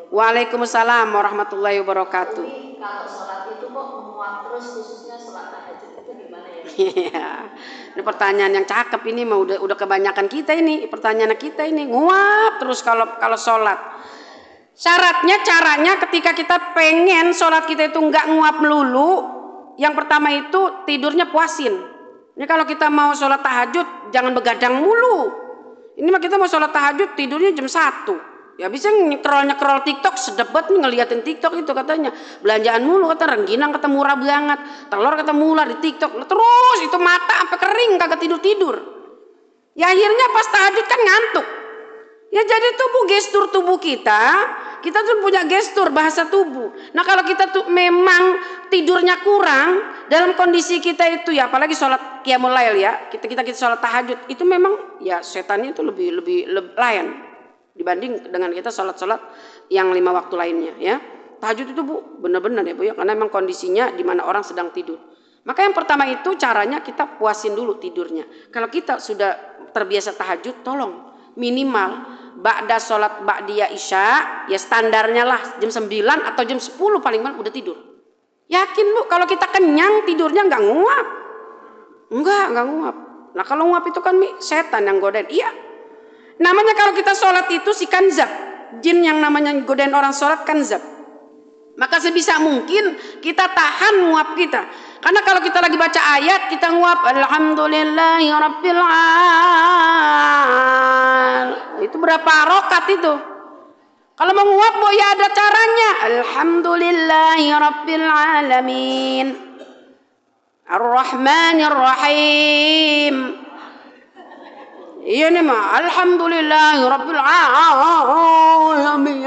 Waalaikumsalam warahmatullahi wabarakatuh. Kalau sholat itu kok menguap terus, khususnya sholat tahajud itu gimana ya? Iya, ini pertanyaan yang cakep ini mah udah kebanyakan kita ini, pertanyaan kita ini nguap terus kalau sholat. Syaratnya caranya ketika kita pengen sholat kita itu nggak nguap melulu, yang pertama itu tidurnya puasin. Ini kalau kita mau sholat tahajud jangan begadang mulu. Ini mah kita mau sholat tahajud tidurnya jam 1. Ya bisa nyekrol TikTok, sedep banget nih ngeliatin TikTok itu katanya. Belanjaan mulu kata, rengginang kata murah banget, telur kata murah di TikTok. Terus itu mata sampai kering kagak tidur-tidur. Ya akhirnya pas tahajud kan ngantuk. Ya jadi gestur tubuh kita tuh punya gestur bahasa tubuh. Nah kalau kita tuh memang tidurnya kurang dalam kondisi kita itu ya, apalagi sholat qiyamul lail ya, kita sholat tahajud itu memang ya setannya itu lebih lain dibanding dengan kita sholat yang 5 waktu lainnya ya. Tahajud itu Bu benar-benar ya Bu ya, karena memang kondisinya di mana orang sedang tidur. Maka yang pertama itu caranya kita puasin dulu tidurnya. Kalau kita sudah terbiasa tahajud, tolong minimal ba'da sholat ba'diyah isya ya standarnya lah jam 9 atau jam 10 paling malam udah tidur. Yakin Bu kalau kita kenyang tidurnya nggak nguap. Enggak nguap. Nah kalau nguap itu kan setan yang godain. Iya. Namanya kalau kita sholat itu si kanzab. Jin yang namanya godain orang sholat kanzab. Maka sebisa mungkin kita tahan nguap kita. Karena kalau kita lagi baca ayat kita nguap alhamdulillahi rabbil alamin. Itu berapa rokat itu? Kalau mau nguap Bu ya ada caranya. Alhamdulillahi rabbil alamin. Ar-Rahmanir Rahim. Iya nih mah alhamdulillahi rabbil alamin.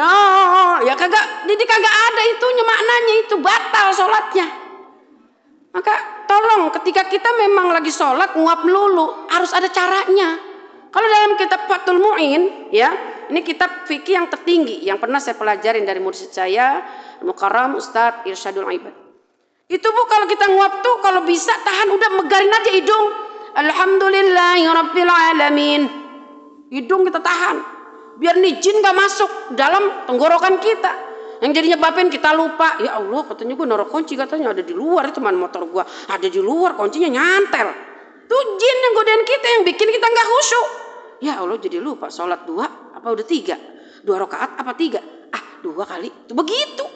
Ya kagak ada itunya, maknanya itu batal sholatnya. Maka tolong ketika kita memang lagi sholat nguap melulu harus ada caranya. Kalau dalam kitab Fathul Mu'in ya, ini kitab fikih yang tertinggi yang pernah saya pelajarin dari mursyid saya Mukarram Ustadz Irsyadul Ibad. Itu Bu kalau kita nguap tuh kalau bisa tahan udah megarin aja hidung. Alhamdulillahi rabbil alamin. Hidung kita tahan. Biar nih jin gak masuk dalam tenggorokan kita. Yang jadinya bapen kita lupa. Ya Allah katanya gue naruh kunci katanya ada di luar. Itu teman motor gue ada di luar kuncinya nyantel. Tuh jin yang godain kita yang bikin kita gak khusyuk. Ya Allah jadi lupa sholat 2 apa udah 3. 2 rakaat apa 3. 2 kali. Itu begitu.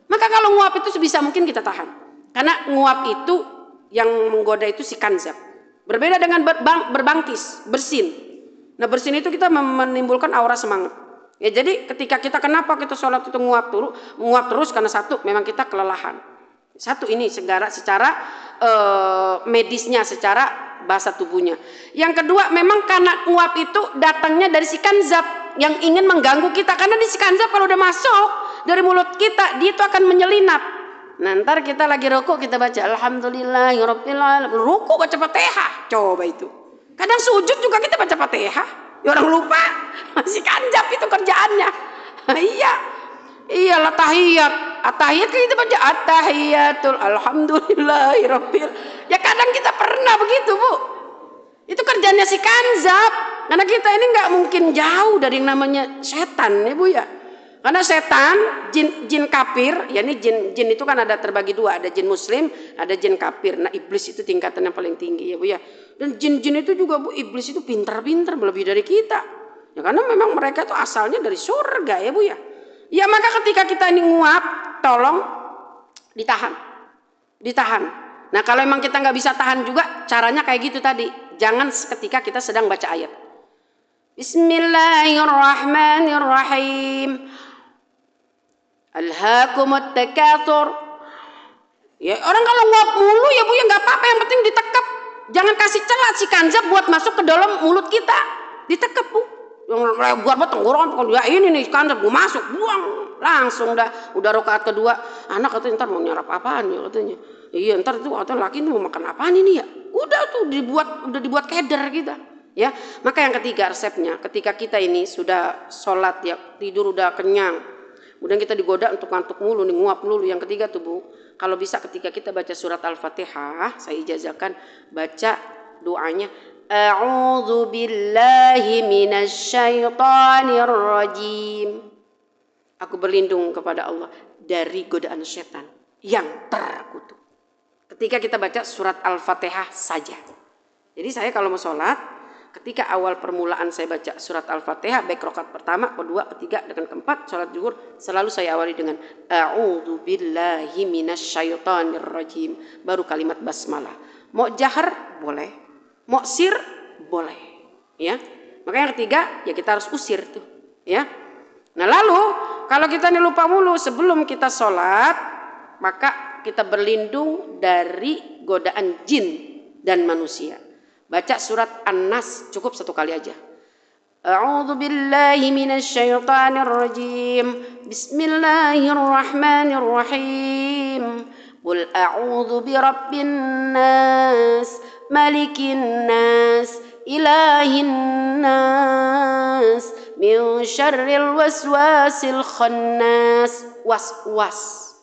Maka kalau nguap itu sebisa mungkin kita tahan. Karena nguap itu yang menggoda itu si kanzab. Berbeda dengan berbangkis, bersin. Nah bersin itu kita menimbulkan aura semangat. Ya jadi ketika kita kenapa kita sholat itu nguap terus karena satu memang kita kelelahan. Satu ini secara medisnya, secara bahasa tubuhnya. Yang kedua memang karena nguap itu datangnya dari si kanzab yang ingin mengganggu kita. Karena di si kanzab kalau udah masuk dari mulut kita dia itu akan menyelinap. Nah ntar kita lagi rukuk kita baca alhamdulillahirabbil alamin. Rukuk baca Fatihah. Coba itu. Kadang sujud juga kita baca Fatihah. Ya orang lupa. Masih kanjap itu kerjaannya. Iyalah tahiyat. At-tahiyat kan kita baca at-tahiyatul alhamdulillahirabbil. Ya kadang kita pernah begitu Bu. Itu kerjanya si kanzab. Karena kita ini nggak mungkin jauh dari yang namanya setan ya Bu ya. Karena setan, jin kafir, ya ini jin itu kan ada terbagi 2, ada jin muslim, ada jin kafir. Nah iblis itu tingkatan yang paling tinggi ya Bu ya. Dan jin-jin itu juga Bu, iblis itu pintar-pintar lebih dari kita. Ya karena memang mereka itu asalnya dari surga ya Bu ya. Ya maka ketika kita ini nguap, tolong ditahan. Nah kalau memang kita nggak bisa tahan juga, caranya kayak gitu tadi. Jangan ketika kita sedang baca ayat. Bismillahirrahmanirrahim. Alhaakumut takatsur. Ya orang kalau nguap mulu ya Bu ya nggak apa-apa, yang penting ditekap. Jangan kasih celah si kanzab buat masuk ke dalam mulut kita. Ditekap Bu. Yang buat tenggorokan kalau ya ini nih kanzab gue masuk, buang langsung udah rakaat kedua. Anak katanya ntar mau nyarap apaan ya katanya. Iya ntar itu katanya laki mau makan apaan ini ya. Udah tuh dibuat keder kita. Ya, maka yang ketiga resepnya, ketika kita ini sudah sholat ya tidur udah kenyang, kemudian kita digoda untuk ngantuk mulu, nih nguap mulu. Yang ketiga tuh Bu, kalau bisa ketika kita baca surat Al-Fatihah, saya ijazahkan baca doanya A'udzu billahi minasyaitonir rajim. Aku berlindung kepada Allah dari godaan setan yang terkutuk. Ketika kita baca surat Al-Fatihah saja. Jadi saya kalau mau sholat, ketika awal permulaan saya baca surat Al-Fatihah, baik rakaat pertama, kedua, ketiga, dengan keempat, sholat zuhur, selalu saya awali dengan A'udzu billahi minasyaitonir rajim. Baru kalimat basmalah. Mau jahar boleh, mau sir boleh, ya. Maka yang ketiga ya kita harus usir tuh, ya. Nah lalu kalau kita ini lupa mulu sebelum kita sholat, maka kita berlindung dari godaan jin dan manusia. Baca surat An-Nas cukup 1 kali aja. A'udzu billahi minasy syaithanir rajim. Bismillahirrahmanirrahim. Qul a'udzu birabbin nas, malikin nas, ilahin nas, min syarril waswasil khannas. Was-was.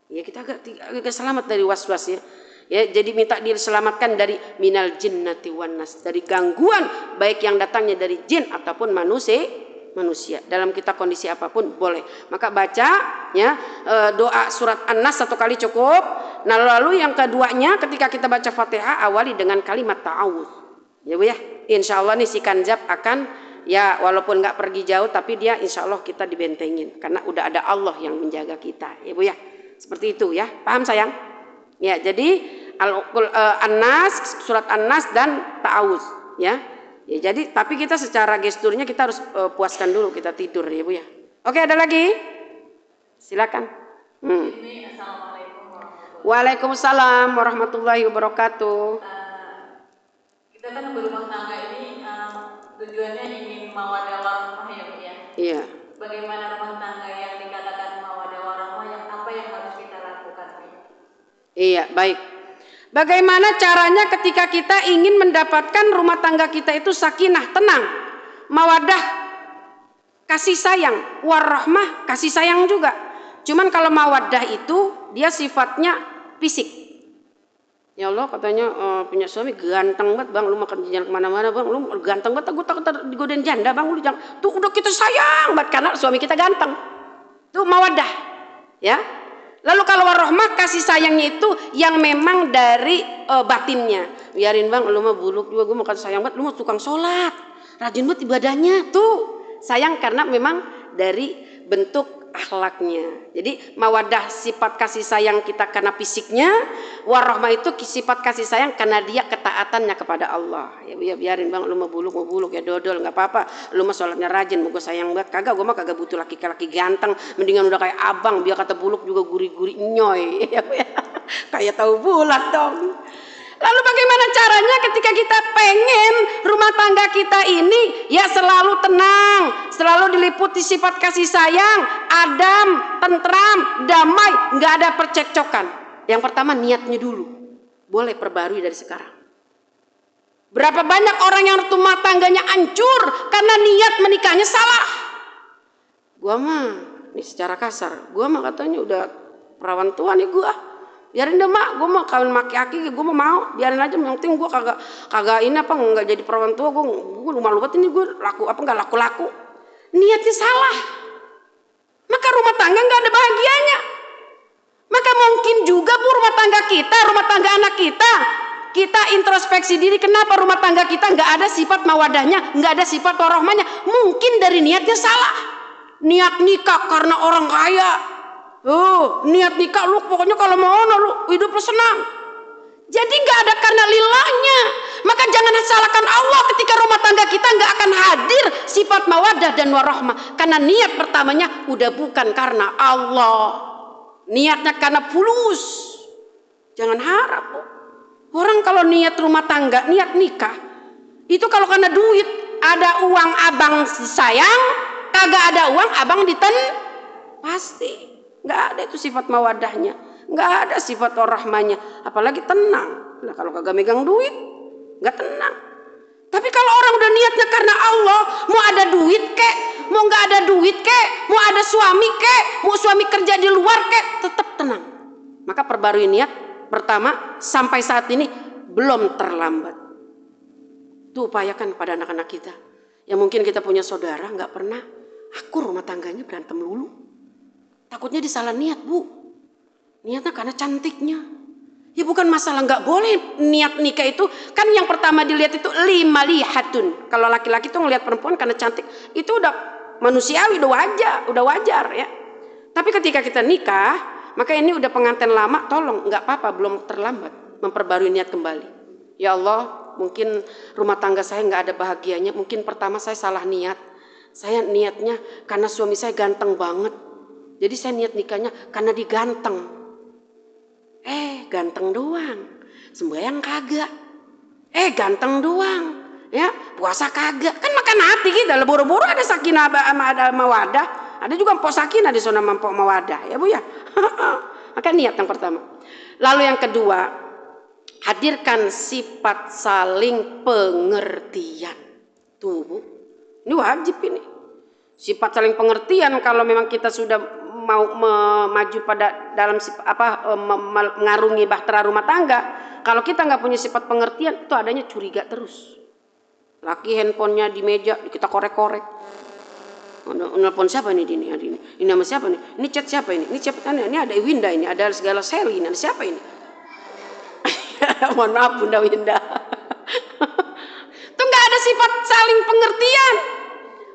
Ya, kita agak selamat dari was-was ya. Ya, jadi minta diselamatkan dari minal jinnati wan nas, dari gangguan baik yang datangnya dari jin ataupun manusia. Dalam kita kondisi apapun boleh. Maka baca ya doa surat An-Nas 1 kali cukup. Nah, lalu yang keduanya ketika kita baca Fatihah awali dengan kalimat ta'awudz. Ya Bu ya. Insyaallah nih si Kanjab akan ya walaupun nggak pergi jauh tapi dia insyaallah kita dibentengin karena udah ada Allah yang menjaga kita. Ya Bu ya. Seperti itu ya. Paham sayang? Ya, jadi An-Nas, surat An-Nas dan ta'awudz ya. Ya, jadi tapi kita secara gesturnya kita harus puaskan dulu kita tidur ya Bu ya. Oke, ada lagi? Silakan. Assalamualaikum warahmatullahi Waalaikumsalam warahmatullahi wabarakatuh. Kita kan berumah tangga ini tujuannya ingin mawaddah warahmah ya Bu ya. Iya. Bagaimana rumah tangga yang dikatakan mawaddah warahmah, yang apa yang harus kita lakukan Bu? Iya, baik. Bagaimana caranya ketika kita ingin mendapatkan rumah tangga kita itu sakinah, tenang, mawaddah, kasih sayang, warahmah, kasih sayang juga. Cuman kalau mawaddah itu dia sifatnya fisik. Ya Allah katanya punya suami ganteng banget bang, lu makan jalan kemana-mana bang, lu ganteng banget, gue takut digodain janda bang, lu jangan. Tuh udah kita sayang banget karena suami kita ganteng. Tuh mawaddah, ya. Lalu kalau warahmah kasih sayangnya itu yang memang dari batinnya. Biarin bang, lu mah buluk juga, gue makan sayang banget, lu mah tukang sholat, rajin banget ibadahnya. Tuh sayang karena memang dari bentuk akhlaknya. Jadi mawaddah sifat kasih sayang kita karena fisiknya, warahmah itu sifat kasih sayang karena dia ketaatannya kepada Allah. Ya biarin bang, lu mau buluk ya dodol nggak apa-apa. Lu mah sholatnya rajin, mau gue sayang banget. Kagak, gue mah kagak butuh laki-laki ganteng. Mendingan udah kayak abang, biar kata buluk juga gurih-gurih nyoy. Kayak tahu bulat dong. Lalu bagaimana caranya ketika kita pengen rumah tangga kita ini ya selalu tenang, selalu diliputi sifat kasih sayang, adem, tentram, damai, nggak ada percekcokan. Yang pertama niatnya dulu, boleh perbarui dari sekarang. Berapa banyak orang yang rumah tangganya hancur karena niat menikahnya salah. Gua mah, ini secara kasar, gua mah katanya udah perawan tua nih gua. Biarin deh mak, gue mau kawin maki-aki, gue mau, biarin aja, yang penting gue kagak ini apa nggak jadi perawan tua, gue malu banget ini gue laku apa nggak laku-laku, niatnya salah, maka rumah tangga nggak ada bahagianya. Maka mungkin juga bu rumah tangga kita, rumah tangga anak kita introspeksi diri, kenapa rumah tangga kita nggak ada sifat mawadahnya, nggak ada sifat warahmahnya, mungkin dari niatnya salah, niat nikah karena orang kaya. Niat nikah lu pokoknya kalau mau lu hidup lu senang. Jadi nggak ada karena lillahnya. Maka jangan salahkan Allah ketika rumah tangga kita nggak akan hadir sifat mawaddah dan warahmah. Karena niat pertamanya udah bukan karena Allah. Niatnya karena fulus. Jangan harap. Orang kalau niat rumah tangga, niat nikah, itu kalau karena duit, ada uang abang sayang, kagak ada uang abang pasti. Nggak ada itu sifat mawadahnya, nggak ada sifat warahmanya, apalagi tenang. Nah kalau kagak megang duit, nggak tenang. Tapi kalau orang udah niatnya karena Allah, mau ada duit kek, mau nggak ada duit kek, mau ada suami kek, mau suami kerja di luar kek, tetap tenang. Maka perbarui niat pertama sampai saat ini belum terlambat. Itu upayakan kepada anak-anak kita. Yang mungkin kita punya saudara nggak pernah, aku rumah tangganya berantem dulu. Takutnya disalah niat bu, niatnya karena cantiknya. Ya bukan masalah nggak boleh niat nikah itu kan yang pertama dilihat itu lima lihatun. Kalau laki-laki tuh ngelihat perempuan karena cantik itu udah manusiawi, udah wajar ya. Tapi ketika kita nikah, maka ini udah pengantin lama, tolong nggak apa-apa, belum terlambat memperbarui niat kembali. Ya Allah, mungkin rumah tangga saya nggak ada bahagianya, mungkin pertama saya salah niat. Saya niatnya karena suami saya ganteng banget. Jadi saya niat nikahnya karena diganteng. Ganteng doang. Sembahyang kagak. Ganteng doang. Ya, puasa kagak. Kan makan hati kita. Buru-buru ada sakinah ada mawadah. Ada juga mpok sakinah di sana mpok mawadah. Ya Bu ya. Maka niat yang pertama. Lalu yang kedua, hadirkan sifat saling pengertian. Tuh Bu. Ini wajib ini. Sifat saling pengertian kalau memang kita sudah mau maju pada dalam mengarungi bahtera rumah tangga. Kalau kita nggak punya sifat pengertian, itu adanya curiga terus. Laki handphonenya di meja, kita korek-korek. Nelpon siapa nih ini? Ini nama siapa nih? Ini chat siapa ini? Ini chat ini ada Winda ini, ada segala Sally ini. Ada siapa ini? Mohon maaf Bunda Winda. Itu nggak ada sifat saling pengertian.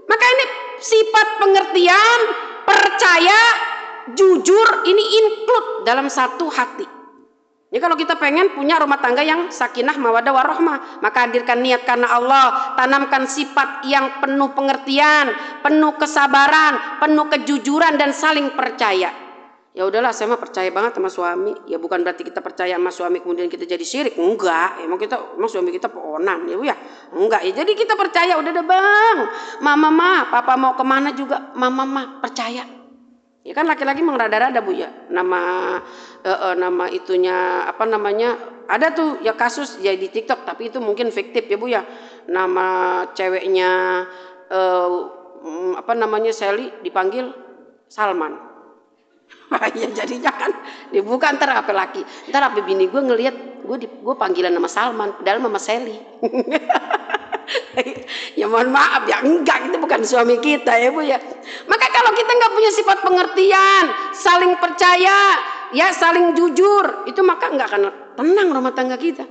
Maka ini sifat pengertian, percaya, jujur, ini include dalam satu hati. Ya kalau kita pengen punya rumah tangga yang sakinah, mawadah, warahmah, maka hadirkan niat karena Allah, tanamkan sifat yang penuh pengertian, penuh kesabaran, penuh kejujuran dan saling percaya. Ya udahlah, saya mah percaya banget sama suami. Ya bukan berarti kita percaya sama suami kemudian kita jadi syirik, enggak. Emang suami kita peonan, ya Bu ya. Enggak ya. Jadi kita percaya, udah deh Bang. Mama, papa mau kemana juga, mama percaya. Ya kan laki-laki mengrada-rada Bu ya. Nama itunya apa namanya? Ada tuh ya kasus ya di TikTok, tapi itu mungkin fiktif ya Bu ya. Nama ceweknya apa namanya Sally dipanggil Salman. Ya jadinya kan dibuka ntar apa laki, ntar apa bini gue ngelihat gue panggilan nama Salman padahal mama Sally. Ya mohon maaf ya, enggak, itu bukan suami kita ya Bu ya. Maka kalau kita nggak punya sifat pengertian, saling percaya, ya saling jujur, itu maka nggak akan tenang rumah tangga kita.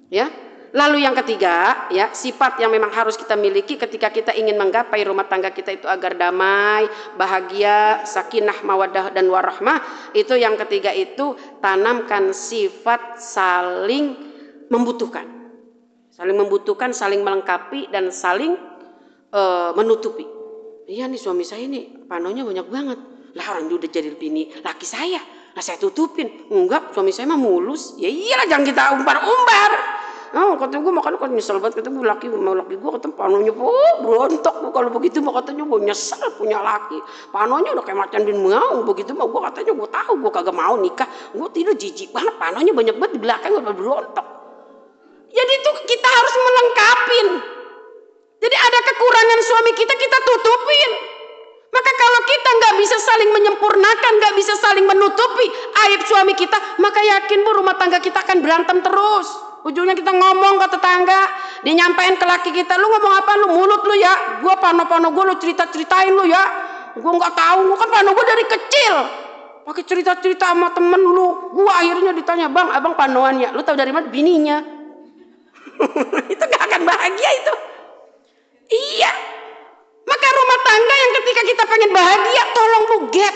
Ya. Lalu yang ketiga, ya sifat yang memang harus kita miliki ketika kita ingin menggapai rumah tangga kita itu agar damai, bahagia, sakinah, mawaddah dan warahmah. Itu yang ketiga itu tanamkan sifat saling membutuhkan. Saling membutuhkan, saling melengkapi dan saling menutupi. Iya nih suami saya ini panonya banyak banget. Lah orang dia udah jadi bini laki saya. Lah saya tutupin. Enggak, suami saya mah mulus. Ya iyalah jangan kita umbar-umbar. Oh, kata gue makanya kan nyesel banget, kata gue laki gue kata panonya berontok kalau begitu mah katanya gue nyesel punya laki, panonya udah kayak macan bin mau begitu mah gue katanya gue tahu gue kagak mau nikah, gue tidur jijik banget panonya banyak banget di belakang udah berontok. Jadi itu kita harus melengkapin. Jadi ada kekurangan suami kita tutupin. Maka kalau kita nggak bisa saling menyempurnakan, nggak bisa saling menutupi aib suami kita, maka yakin Bu rumah tangga kita akan berantem terus. Ujungnya kita ngomong ke tetangga, dia nyampein ke laki kita, lu ngomong apa lu, mulut lu ya, gua pano-pano gua lu cerita-ceritain lu ya, gua nggak tahu, gua kan pano gua dari kecil, pakai cerita-cerita sama temen lu, gua akhirnya ditanya bang, abang panoannya, lu tahu dari mana? Bininya. Itu nggak akan bahagia itu. Iya, maka rumah tangga yang ketika kita pengen bahagia, tolong lu get,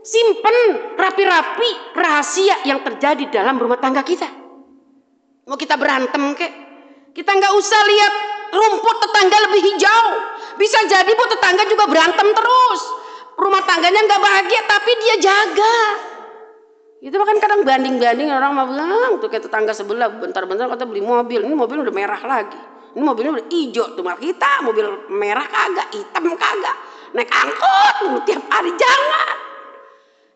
simpen rapi-rapi rahasia yang terjadi dalam rumah tangga kita. Mau kita berantem kek, kita nggak usah lihat rumput tetangga lebih hijau. Bisa jadi Bu tetangga juga berantem terus, rumah tangganya nggak bahagia tapi dia jaga. Itu kan kadang banding-banding orang mau bilang tuh kayak tetangga sebelah bentar-bentar kata beli mobil, ini mobil udah merah lagi, ini mobilnya udah hijau tuh, kita mobil merah kagak, hitam kagak, naik angkot tiap hari jangan.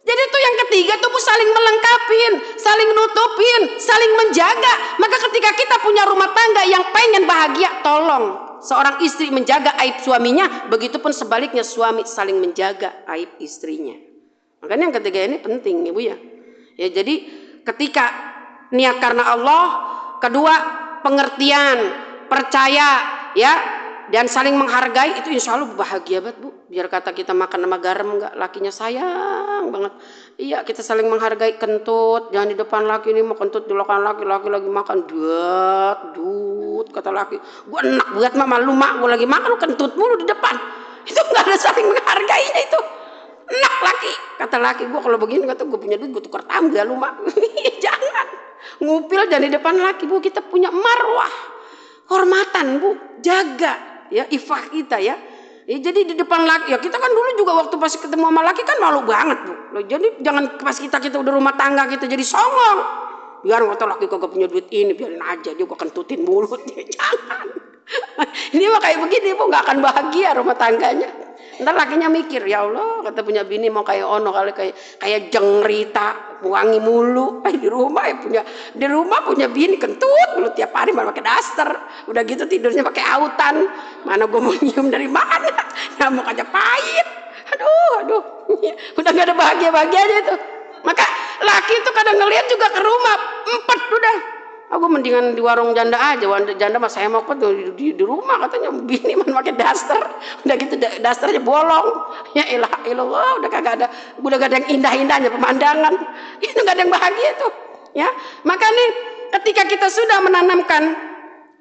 Jadi itu yang ketiga tuh saling melengkapin, saling nutupin, saling menjaga. Maka ketika kita punya rumah tangga yang pengen bahagia, tolong seorang istri menjaga aib suaminya, begitupun sebaliknya suami saling menjaga aib istrinya. Makanya yang ketiga ini penting Ibu ya. Ya jadi ketika niat karena Allah, kedua pengertian, percaya ya, dan saling menghargai, itu insya Allah bahagia banget Bu. Biar kata kita makan sama garam enggak, lakinya sayang banget. Iya kita saling menghargai, kentut jangan di depan laki, ini mau kentut di belakang laki lagi makan dut kata laki, gue enak buat mama lu mak, gue lagi makan lu kentut mulu di depan. Itu nggak ada saling menghargainya itu. Enak laki, kata laki gue kalau begini kata gue punya duit gue tukar tangga lu mak. Jangan ngupil jangan di depan laki Bu, kita punya marwah, hormatan Bu, jaga ya ifah kita ya. Ya jadi di depan laki, ya kita kan dulu juga waktu pas ketemu sama laki kan malu banget Bu. Jadi jangan pas kita udah rumah tangga kita jadi songong. Biar kata laki kagak punya duit ini, biarin aja dia gua kentutin mulutnya. Jangan. Ini mah kayak begini bu, nggak akan bahagia rumah tangganya. Ntar lakinya mikir, ya Allah, kata punya bini mau kayak ono kali kayak jengrita, wangi mulu. Di rumah punya bini kentut mulu tiap hari malah pakai daster. Udah gitu tidurnya pakai autan. Mana gue mau nyium dari mana? Nyamuk aja pahit. Aduh. Udah gak ada bahagia-bahagianya itu. Maka laki itu kadang ngelihat juga ke rumah, empat udah. Aku mendingan di warung janda aja. Janda mas saya mau di rumah katanya bini man pakai daster. Udah gitu dasternya bolong. Ya ilah, udah gak ada yang indah-indahnya pemandangan. Itu gak ada yang bahagia tuh. Ya, maka nih ketika kita sudah menanamkan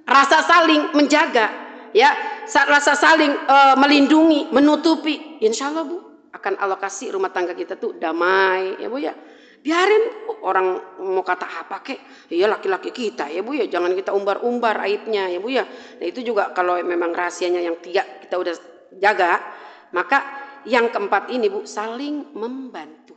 rasa saling menjaga, ya, rasa saling melindungi, menutupi, insya Allah bu akan Allah kasih rumah tangga kita tuh damai, ya bu ya. Biarin orang mau kata apa kek, iya laki-laki kita ya bu ya, jangan kita umbar-umbar aibnya ya bu ya. Nah itu juga kalau memang rahasianya yang tiga kita udah jaga, maka yang keempat ini bu saling membantu.